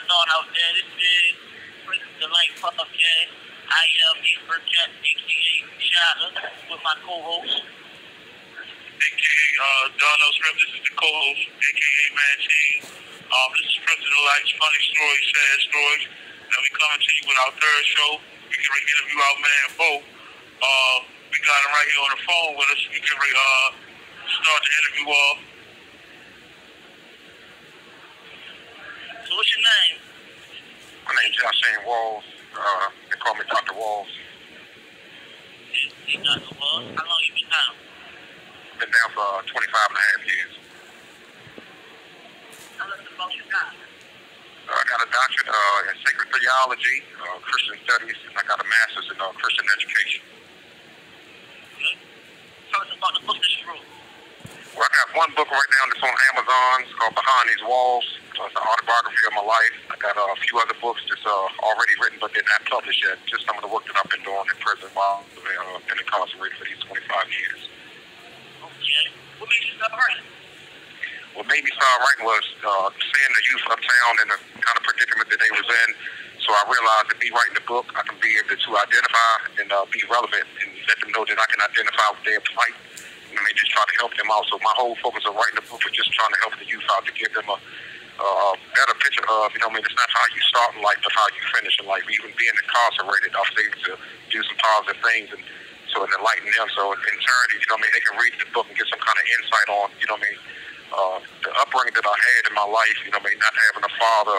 thought out there. This is Prince of the Light Podcast. I am Eastern Cat, aka Shadow, with my co-host. A.K.A. Donald Smith. This is the co-host, A.K.A. Manteen. This is Prince of the Light's funny stories, sad stories. Now we coming to you with our third show. We can interview our man, Bo. We got him right here on the phone with us. We can start the interview off. So what's your name? My name's Jachin Walls. They call me Dr. Walls. Hey, Dr. Walls. How long you been down? Been down for 25 and a half years. Tell us about your doctor. I got a doctorate in sacred theology, Christian studies, and I got a master's in Christian education. Okay. Tell us about the book that you wrote. Well, I got one book right now that's on Amazon. It's called Behind These Walls. It's an autobiography of my life. I got a few other books that's already written, but they're not published yet. Just some of the work that I've been doing in prison while I've been incarcerated for these 25 years. Okay. What made you start writing? What made me start writing was seeing the youth uptown in the kind of predicament that they was in. So I realized that me writing the book, I can be able to identify and be relevant and let them know that I can identify with their plight. I mean, just try to help them out. So my whole focus of writing the book was just trying to help the youth out to give them a better picture of, it's not how you start in life, but how you finish in life. Even being incarcerated, I was able to do some positive things and so it enlightened them. So in turn, they can read the book and get some kind of insight on, the upbringing that I had in my life, not having a father,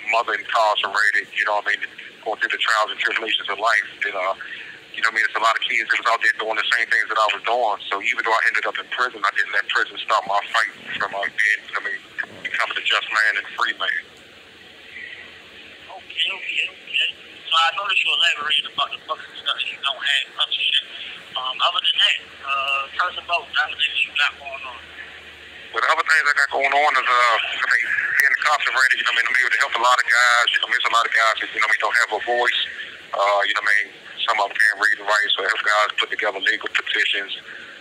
mother incarcerated, going through the trials and tribulations of life. There's a lot of kids that was out there doing the same things that I was doing. So even though I ended up in prison, I didn't let prison stop my fight from becoming a just man and free man. Okay. So I noticed you elaborated about the books and stuff that you don't have published yet. Other than that, tell us about the other things you got going on. But the other things I got going on is, being incarcerated, I'm able to help a lot of guys. There's a lot of guys that, don't have a voice. Some of them can't read and write, so I help guys put together legal petitions.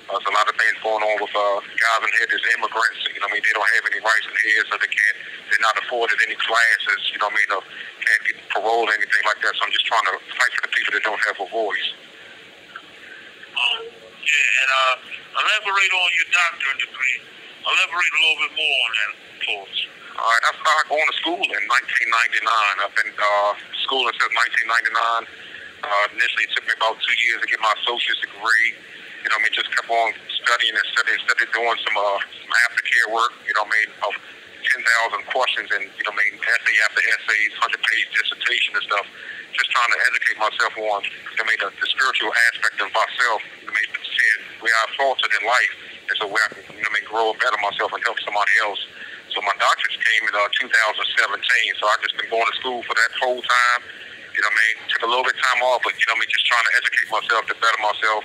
There's a lot of things going on with guys in here that's immigrants. They don't have any rights in here, so they're not afforded any classes, can't get parole or anything like that. So I'm just trying to fight for the people that don't have a voice. Elaborate on your doctorate degree. Elaborate a little bit more on that, please. All right, I started going to school in 1999. I've been schooling since 1999. Initially, it took me about 2 years to get my associate's degree. Just kept on studying and studied doing some aftercare work, of 10,000 questions and, essay after essays, 100-page dissertation and stuff. Just trying to educate myself on, the spiritual aspect of myself, seeing where I faltered in life, and so where I can, grow and better myself and help somebody else. So my doctorate came in 2017, so I've just been going to school for that whole time. Took a little bit of time off, but, just trying to educate myself to better myself.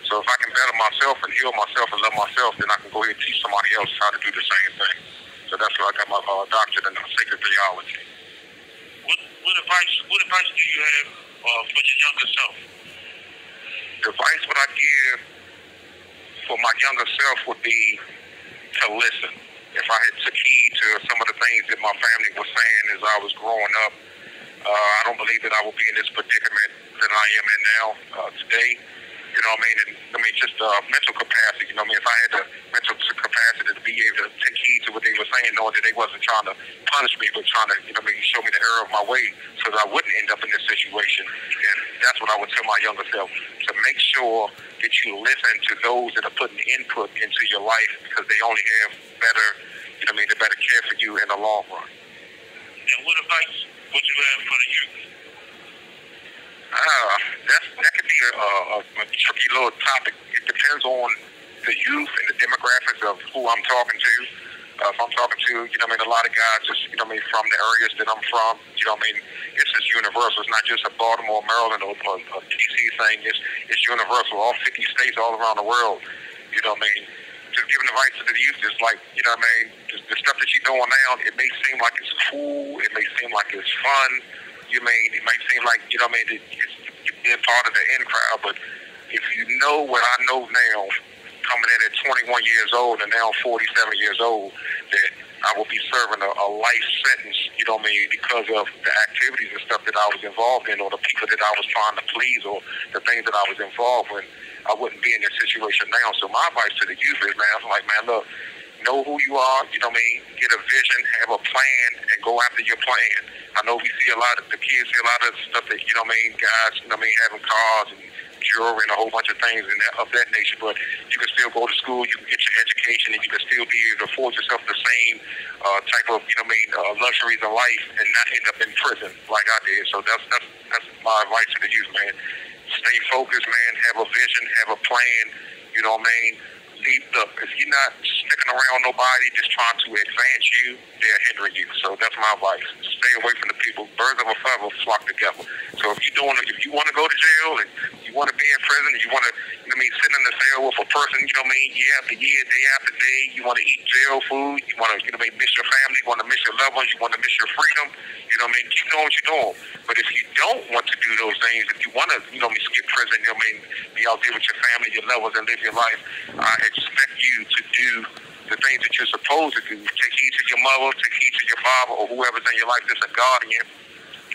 So if I can better myself and heal myself and love myself, then I can go ahead and teach somebody else how to do the same thing. So that's where I got my doctorate in sacred theology. What advice do you have for your younger self? The advice what I give for my younger self would be to listen. If I had took heed to some of the things that my family was saying as I was growing up, I don't believe that I will be in this predicament that I am in now today. Just mental capacity. If I had the mental capacity to be able to take heed to what they were saying, knowing that they wasn't trying to punish me, but trying to, show me the error of my way so that I wouldn't end up in this situation. And that's what I would tell my younger self, to make sure that you listen to those that are putting input into your life, because they only have better, the better care for you in the long run. And what advice would you have for the youth? That could be a tricky little topic. It depends on the youth and the demographics of who I'm talking to. If I'm talking to, a lot of guys just, from the areas that I'm from, it's just universal. It's not just a Baltimore, Maryland, or DC thing. It's universal. All 50 states all around the world. Just giving advice to the youth is like, the stuff that you're doing now, it may seem like it's cool. It may seem like it's fun. It might seem like, you're being part of the in crowd, but if you know what I know now, coming in at 21 years old and now 47 years old, that I will be serving a life sentence, you know what I mean, because of the activities and stuff that I was involved in, or the people that I was trying to please, or the things that I was involved in. I wouldn't be in this situation now. So my advice to the youth is, man, I'm like, man, look, know who you are, you know what I mean, get a vision, have a plan, and go after your plan. I know we see a lot of, the kids see a lot of stuff that, you know what I mean, guys, you know what I mean, having cars and jewelry and a whole bunch of things of that nature, but you can still go to school, you can get your education, and you can still be able to afford yourself the same type of, you know what I mean, luxuries in life and not end up in prison like I did. So that's my advice to the youth, man. Stay focused, man. Have a vision, have a plan, you know what I mean? Look, if you're not sticking around nobody just trying to advance you, they're hindering you. So that's my advice. Stay away from the people. Birds of a feather flock together. So if you want to go to jail and you want to be in prison, and you want to, you know what I mean, sit in the cell with a person, you know what I mean, year after year, day after day, you want to eat jail food, you want to, you know what I mean, miss your family, you want to miss your loved ones, you want to miss your freedom, you know what I mean, keep doing what you're doing. But if you don't want to do those things, if you want to, you know what I mean, skip prison, you know what I mean, be out there with your family, your loved ones, and live your life, I expect you to do the things that you're supposed to do. Take heed to your mother, take heed to your father, or whoever's in your life that's a guardian.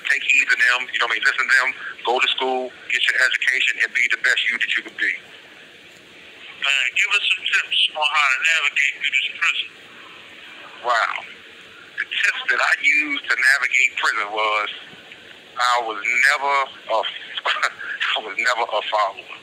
Take heed to them, you know what I mean, listen to them, go to school, get your education, and be the best you that you can be. Give us some tips on how to navigate through this prison. Wow. The tips that I used to navigate prison was I was never a follower.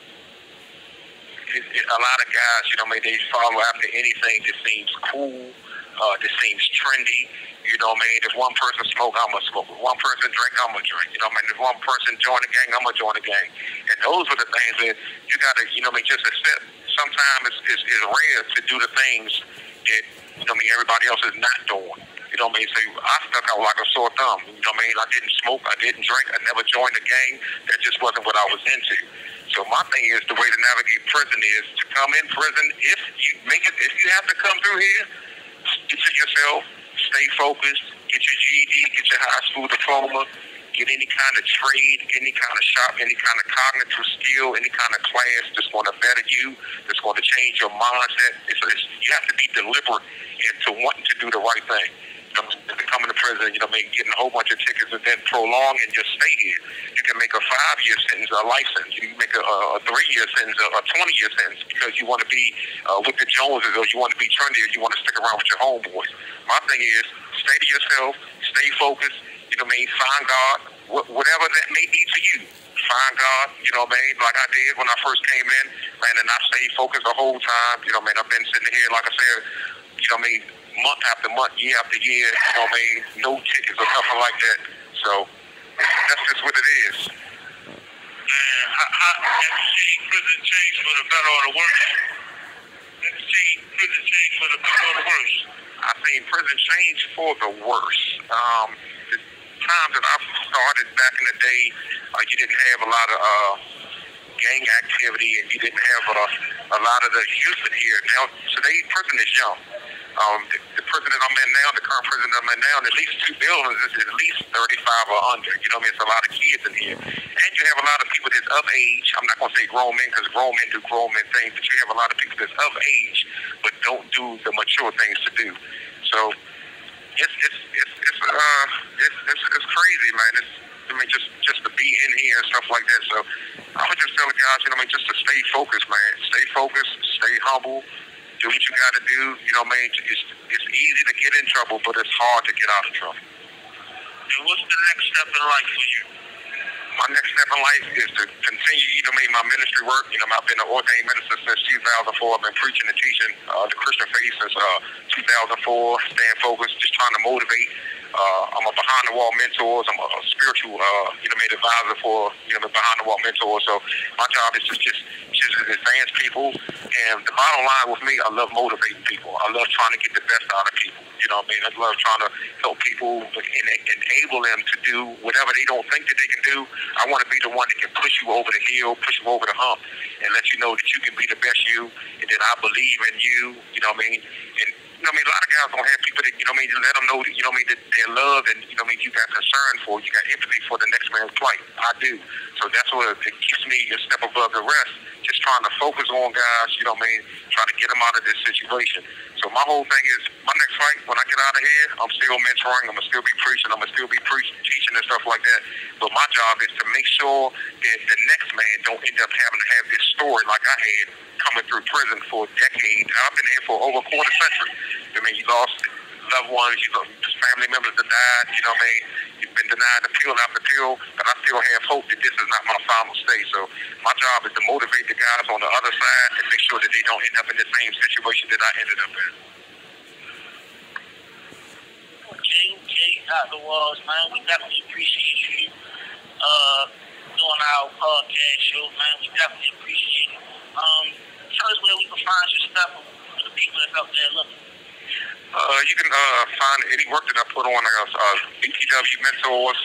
A lot of guys, you know what I mean, they follow after anything that seems cool, that seems trendy. You know what I mean? If one person smoke, I'm going to smoke. If one person drink, I'm going to drink. You know what I mean? If one person join a gang, I'm going to join a gang. And those are the things that you got to, you know what I mean, just accept. Sometimes it's rare to do the things that, you know what I mean, everybody else is not doing. You know what I mean? So I stuck out like a sore thumb. You know what I mean? I didn't smoke. I didn't drink. I never joined a gang. That just wasn't what I was into. So my thing is, the way to navigate prison is to come in prison. If you have to come through here, get to yourself, stay focused, get your GED, get your high school diploma, get any kind of trade, any kind of shop, any kind of cognitive skill, any kind of class that's going to better you, that's going to change your mindset. You have to be deliberate into wanting to do the right thing. You know, coming to prison, you know what I mean, getting a whole bunch of tickets and then prolong and just stay here. You can make a 5-year sentence, a life sentence. You can make a 3-year sentence, a 20-year sentence because you want to be with the Joneses, or you want to be trendy, or you want to stick around with your homeboys. My thing is, stay to yourself, stay focused, you know what I mean, find God, whatever that may be to you. Find God, you know what I mean, like I did when I first came in, man, and I stayed focused the whole time. You know what I mean, I've been sitting here, like I said, you know what I mean, month after month, year after year, you know what I mean, no tickets or nothing like that. So that's just what it is. And how have you seen prison change for the better or the worse? Have you seen prison change for the better or the worse? I've seen prison change for the worse. The times that I started back in the day, you didn't have a lot of gang activity, and you didn't have a lot of the youth in here. Now, today, prison is young. The prison that I'm in now, the current prison that I'm in now, in at least 2 buildings is at least 35 or under. You know what I mean? It's a lot of kids in here. And you have a lot of people that's of age. I'm not going to say grown men, because grown men do grown men things, but you have a lot of people that's of age but don't do the mature things to do. So it's crazy, man. I mean, just to be in here and stuff like that. So I would just tell the guys, you know what I mean, just to stay focused, man. Stay focused, stay humble. Do what you got to do. You know what I mean? It's easy to get in trouble, but it's hard to get out of trouble. And what's the next step in life for you? My next step in life is to continue, you know what I mean, my ministry work. You know, I've been an ordained minister since 2004. I've been preaching and teaching the Christian faith since 2004. Staying focused, just trying to motivate. I'm a behind-the-wall mentor. I'm a spiritual, you know, advisor for, you know, behind-the-wall mentor. So my job is to just advance people. And the bottom line with me, I love motivating people. I love trying to get the best out of people. You know what I mean? I love trying to help people and enable them to do whatever they don't think that they can do. I want to be the one that can push you over the hill, push you over the hump, and let you know that you can be the best you, and that I believe in you. You know what I mean? And you know what I mean, a lot of guys don't have people that, you know what I mean, to let them know that, you know what I mean, that they're loved and, you know what I mean, you got concern for, you got empathy for the next man's plight. I do. So that's what it keeps me a step above the rest, just trying to focus on guys, you know what I mean, trying to get them out of this situation. So my whole thing is, my next fight, when I get out of here, I'm still mentoring, I'm going to still be preaching, I'm going to still be teaching and stuff like that. But my job is to make sure that the next man don't end up having to have this story like I had coming through prison for decades. I've been here for over a quarter century. I mean, you lost loved ones, you lost family members that died, you know what I mean? You've been denied the pill after pill, but I still have hope that this is not my final stage. So my job is to motivate the guys on the other side and make sure that they don't end up in the same situation that I ended up in. Okay, Dr. Walls, man, we definitely appreciate you doing our podcast show, man. We definitely appreciate it. Tell us where we can find your stuff for the people that's out there looking. You can find any work that I put on BTW Mentors.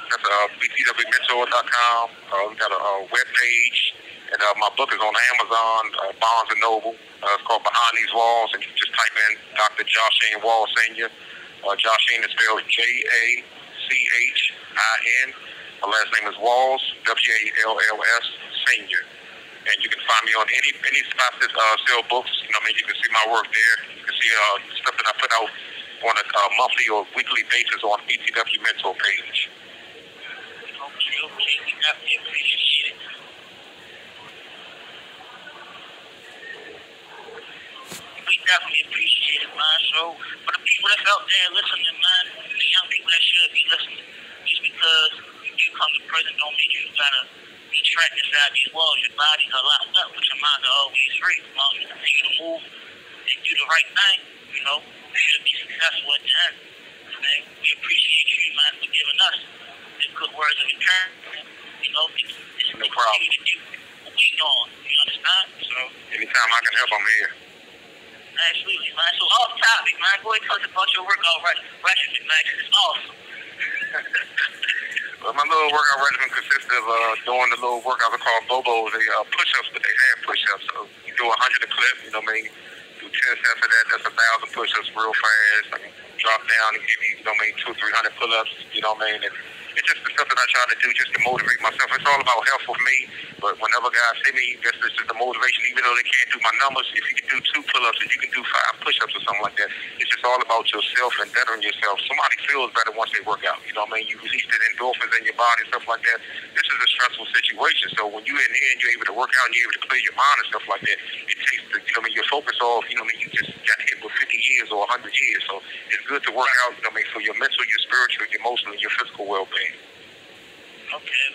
That's btwmentor.com. We got a web page, and my book is on Amazon, Barnes and Noble. It's called Behind These Walls, and you can just type in Dr. Jachin Walls Sr. Jachin is spelled Jachin. My last name is Walls, Walls Sr. And you can find me on any spots that sell books. You know what I mean? You can see my work there. You can see stuff that I put out on a monthly or weekly basis on BTW Mentor page. Okay. We definitely appreciate it. We definitely appreciate it, man. So, for the people that's out there listening, man, the young people that should be listening, just because you come to prison don't mean you gotta be trapped inside these walls. Your body's are locked up, but your mind are always free. As long as you continue to move and do the right thing, you know, you should be successful at the end. Man, we appreciate you, man, for giving us the good words of encouragement. You know, it's no problem. To do what we doing. You understand? So anytime I can help, I'm here. Absolutely, man. So off topic, man. Go ahead and talk about your workout regimen, man. It's awesome. Well, my little workout regimen consists of doing the little workouts I call bobos. They push-ups, but they have push-ups. So you do 100 a clip, you know what I mean? Do 10 sets of that. That's 1,000 push-ups real fast. I can drop down and give you, you know what I mean, 200-300 pull-ups, you know what I mean? And it's just the stuff that I try to do just to motivate myself. It's all about health for me, but whenever guys see me, that's just the motivation. Even though they can't do my numbers, if you can do 2 pull-ups, if you can do 5 push-ups or something like that, it's just all about yourself and bettering yourself. Somebody feels better once they work out. You know what I mean? You release the endorphins in your body and stuff like that. This is a stressful situation. So when you're in there and you're able to work out and you're able to clear your mind and stuff like that, it takes the, you know what I mean, your focus off, you know what I mean, you just got hit with 50 years or 100 years. So it's good to work out, you know what I mean, for your mental, your spiritual, your emotional, and your physical well-being. Okay.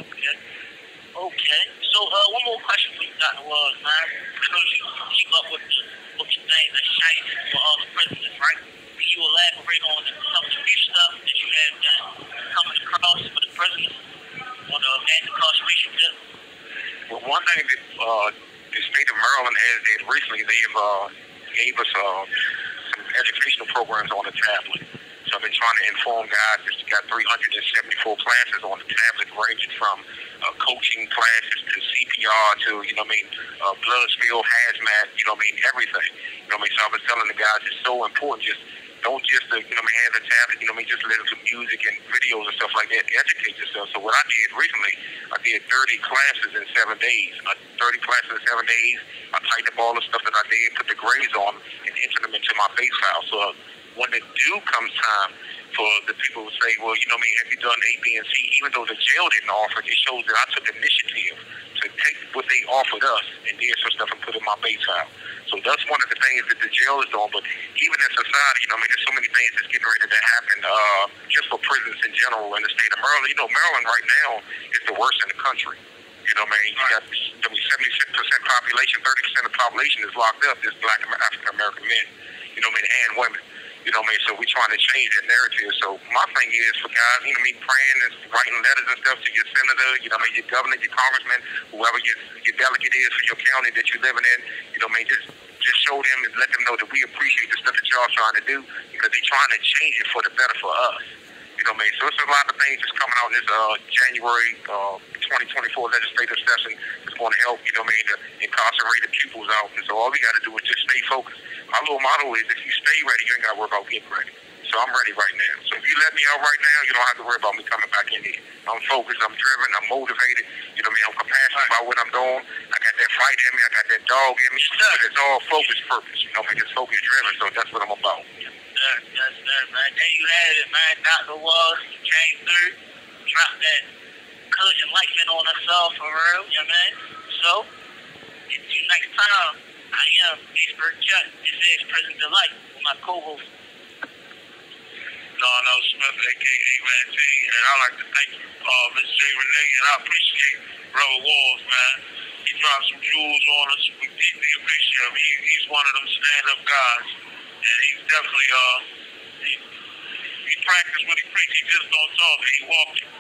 So one more question for you, Dr. Walls, man. Because you keep up with the things that's shining for all the prisoners, right? Can you elaborate on some of the new stuff that you have been coming across for the prisoners on the anti-incarceration tip? Well, one thing that the state of Maryland has did recently, they've gave us some educational programs on the tablet. So I've been trying to inform guys. It's got 374 classes on the tablet, ranging from coaching classes to CPR to, you know what I mean, blood spill, hazmat, you know what I mean, everything. You know what I mean? So I was telling the guys it's so important. Don't just, you know what I mean, have the tablet, you know what I mean, just listen to music and videos and stuff like that. Educate yourself. So what I did recently, I did 30 classes in 7 days. 30 classes in 7 days. I typed up all the stuff that I did, put the grades on, and entered them into my base file. So when it comes time for the people who say, well, you know what I mean, have you done A, B, and C? Even though the jail didn't offer it, it shows that I took initiative to take what they offered us and did some stuff and put in my base file. So that's one of the things that the jail is doing. But even in society, you know what I mean, there's so many things that's getting ready to happen just for prisons in general in the state of Maryland. You know, Maryland right now is the worst in the country. You know what I mean? You got 76% population, 30% of the population is locked up. There's Black African-American men, you know what I mean, and women. You know what I mean? So we're trying to change that narrative. So my thing is for guys, you know what I mean, praying and writing letters and stuff to your senator, you know what I mean, your governor, your congressman, whoever your delegate is for your county that you're living in, you know what I mean, just show them and let them know that we appreciate the stuff that y'all trying to do because they're trying to change it for the better for us. You know what I mean? So it's a lot of things that's coming out in this January 2024 legislative session that's going to help, you know what I mean, the incarcerated pupils out. And so all we got to do is just stay focused. my little motto is if you stay ready, you ain't got to worry about getting ready. So I'm ready right now. So if you let me out right now, you don't have to worry about me coming back in here. I'm focused, I'm driven, I'm motivated. You know what I mean? I'm compassionate about what I'm doing. I got that fight in me, I got that dog in me. But it's all focus purpose. You know what I mean? It's focus driven, so that's what I'm about. Yes, sir, man. There you had it, man. Dr. Walls came through, dropped that coach enlightenment on us all for real, you know what I mean? So, until next time, I am Iceberg Chuck. This is President Delight with my co-host. Darnell Smith, a.k.a. Manteen, and I'd like to thank Ms. J. Renee, and I appreciate Brother Walls, man. He dropped some jewels on us. We deeply appreciate him. He's one of them stand-up guys, and he's definitely, he practices what he preaches. He just don't talk, he walks it.